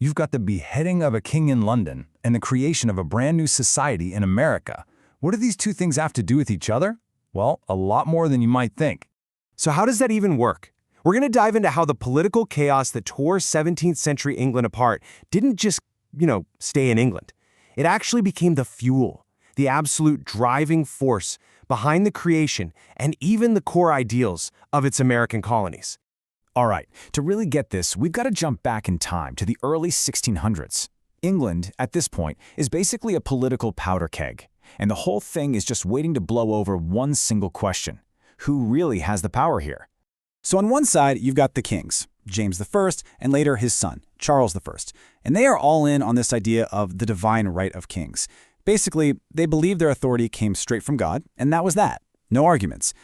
You've got the beheading of a king in London and the creation of a brand new society in America. What do these two things have to do with each other? Well, a lot more than you might think. So how does that even work? We're going to dive into how the political chaos that tore 17th century England apart didn't just, stay in England. It actually became the fuel, the absolute driving force behind the creation and even the core ideals of its American colonies. All right, to really get this, we've got to jump back in time to the early 1600s. England, at this point, is basically a political powder keg, and the whole thing is just waiting to blow over one single question. Who really has the power here? So on one side, you've got the kings, James I, and later his son, Charles I, and they are all in on this idea of the divine right of kings. Basically, they believe their authority came straight from God, and that was that. No arguments.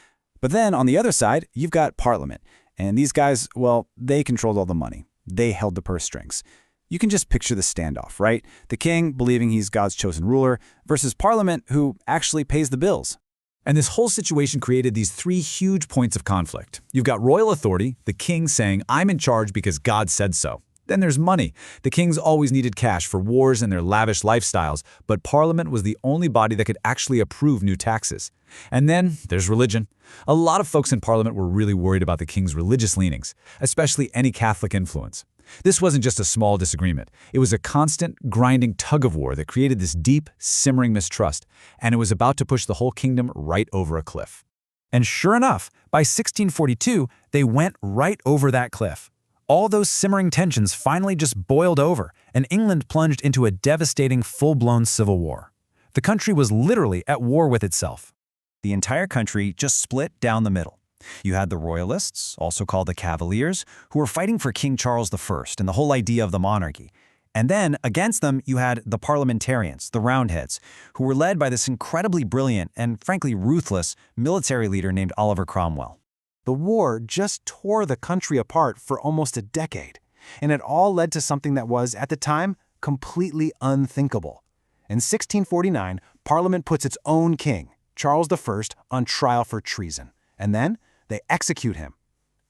But then on the other side, you've got Parliament. And these guys, well, they controlled all the money. They held the purse strings. You can just picture the standoff, right? The king believing he's God's chosen ruler versus Parliament who actually pays the bills. And this whole situation created these three huge points of conflict. You've got royal authority, the king saying, I'm in charge because God said so. Then there's money. The kings always needed cash for wars and their lavish lifestyles, but Parliament was the only body that could actually approve new taxes. And then there's religion. A lot of folks in Parliament were really worried about the king's religious leanings, especially any Catholic influence. This wasn't just a small disagreement. It was a constant, grinding tug-of-war that created this deep, simmering mistrust, and it was about to push the whole kingdom right over a cliff. And sure enough, by 1642, they went right over that cliff. All those simmering tensions finally just boiled over, and England plunged into a devastating, full-blown civil war. The country was literally at war with itself. The entire country just split down the middle. You had the Royalists, also called the Cavaliers, who were fighting for King Charles I and the whole idea of the monarchy. And then, against them, you had the Parliamentarians, the Roundheads, who were led by this incredibly brilliant and, frankly, ruthless military leader named Oliver Cromwell. The war just tore the country apart for almost a decade, and it all led to something that was, at the time, completely unthinkable. In 1649, Parliament puts its own king, Charles I, on trial for treason, and then they execute him.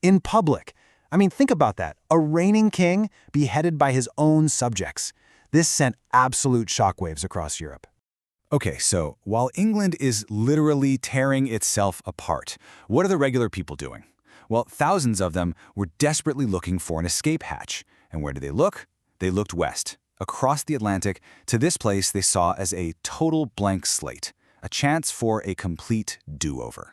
In public. I mean, think about that. A reigning king beheaded by his own subjects. This sent absolute shockwaves across Europe. Okay, so while England is literally tearing itself apart, what are the regular people doing? Well, thousands of them were desperately looking for an escape hatch. And where did they look? They looked west, across the Atlantic, to this place they saw as a total blank slate, a chance for a complete do-over.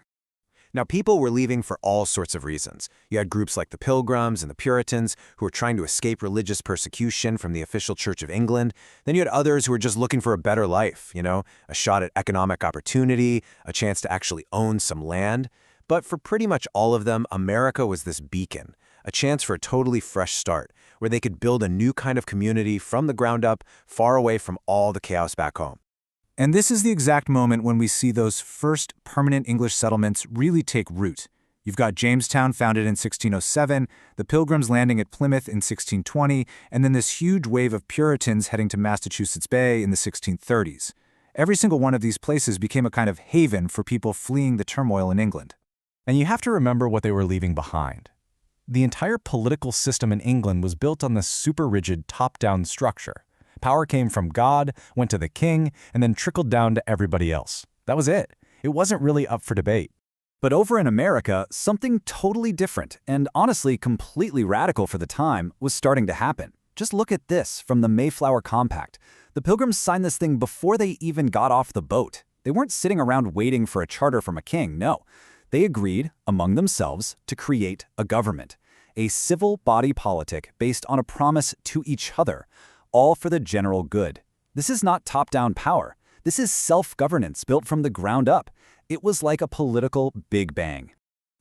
Now, people were leaving for all sorts of reasons. You had groups like the Pilgrims and the Puritans who were trying to escape religious persecution from the official Church of England. Then you had others who were just looking for a better life, a shot at economic opportunity, a chance to actually own some land. But for pretty much all of them, America was this beacon, a chance for a totally fresh start, where they could build a new kind of community from the ground up, far away from all the chaos back home. And this is the exact moment when we see those first permanent English settlements really take root. You've got Jamestown founded in 1607, the Pilgrims landing at Plymouth in 1620, and then this huge wave of Puritans heading to Massachusetts Bay in the 1630s. Every single one of these places became a kind of haven for people fleeing the turmoil in England. And you have to remember what they were leaving behind. The entire political system in England was built on this super rigid top-down structure. Power came from God, went to the king, and then trickled down to everybody else. That was it. It wasn't really up for debate. But over in America, something totally different, and honestly completely radical for the time, was starting to happen. Just look at this from the Mayflower Compact. The Pilgrims signed this thing before they even got off the boat. They weren't sitting around waiting for a charter from a king, no. They agreed, among themselves, to create a government, a civil body politic based on a promise to each other, all for the general good. This is not top-down power. This is self-governance built from the ground up. It was like a political Big Bang.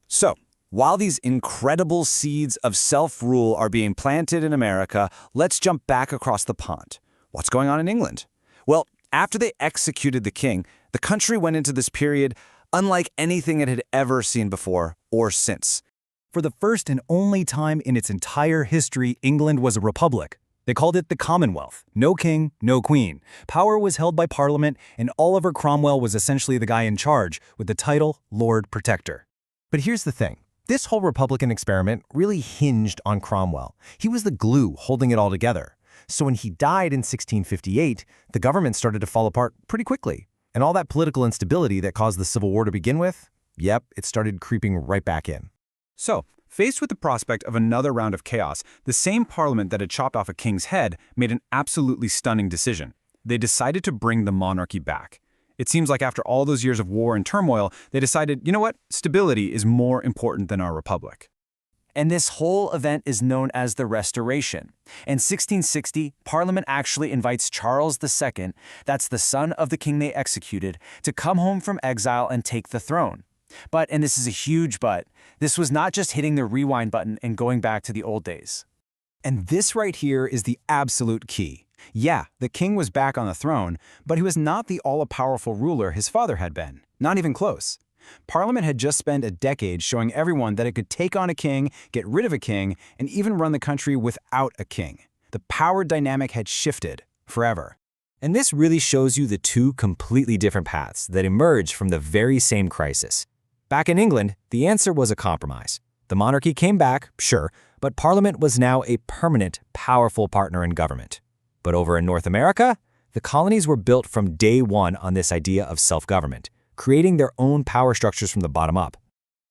So, while these incredible seeds of self-rule are being planted in America, let's jump back across the pond. What's going on in England? Well, after they executed the king, the country went into this period unlike anything it had ever seen before or since. For the first and only time in its entire history, England was a republic. They called it the Commonwealth. No king, no queen. Power was held by Parliament, and Oliver Cromwell was essentially the guy in charge, with the title Lord Protector. But here's the thing. This whole Republican experiment really hinged on Cromwell. He was the glue holding it all together. So when he died in 1658, the government started to fall apart pretty quickly. And all that political instability that caused the Civil War to begin with, yep, it started creeping right back in. So, faced with the prospect of another round of chaos, the same parliament that had chopped off a king's head made an absolutely stunning decision. They decided to bring the monarchy back. It seems like after all those years of war and turmoil, they decided, you know what, stability is more important than our republic. And this whole event is known as the Restoration. In 1660, Parliament actually invites Charles II, that's the son of the king they executed, to come home from exile and take the throne. But, and this is a huge but, this was not just hitting the rewind button and going back to the old days. And this right here is the absolute key. Yeah, the king was back on the throne, but he was not the all-powerful ruler his father had been. Not even close. Parliament had just spent a decade showing everyone that it could take on a king, get rid of a king, and even run the country without a king. The power dynamic had shifted forever. And this really shows you the two completely different paths that emerged from the very same crisis. Back in England, the answer was a compromise. The monarchy came back, sure, but Parliament was now a permanent, powerful partner in government. But over in North America, the colonies were built from day one on this idea of self-government, creating their own power structures from the bottom up.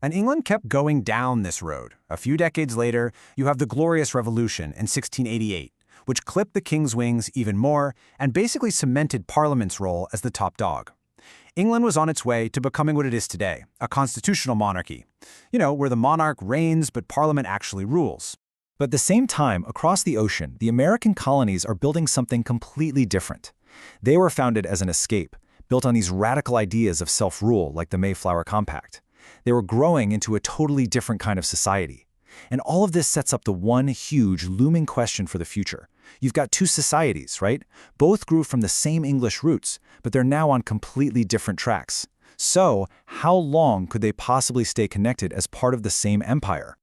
And England kept going down this road. A few decades later, you have the Glorious Revolution in 1688, which clipped the king's wings even more and basically cemented Parliament's role as the top dog. England was on its way to becoming what it is today, a constitutional monarchy. You know, where the monarch reigns but Parliament actually rules. But at the same time, across the ocean, the American colonies are building something completely different. They were founded as an escape, built on these radical ideas of self-rule like the Mayflower Compact. They were growing into a totally different kind of society. And all of this sets up the one huge looming question for the future. You've got two societies, right? Both grew from the same English roots, but they're now on completely different tracks. So, how long could they possibly stay connected as part of the same empire?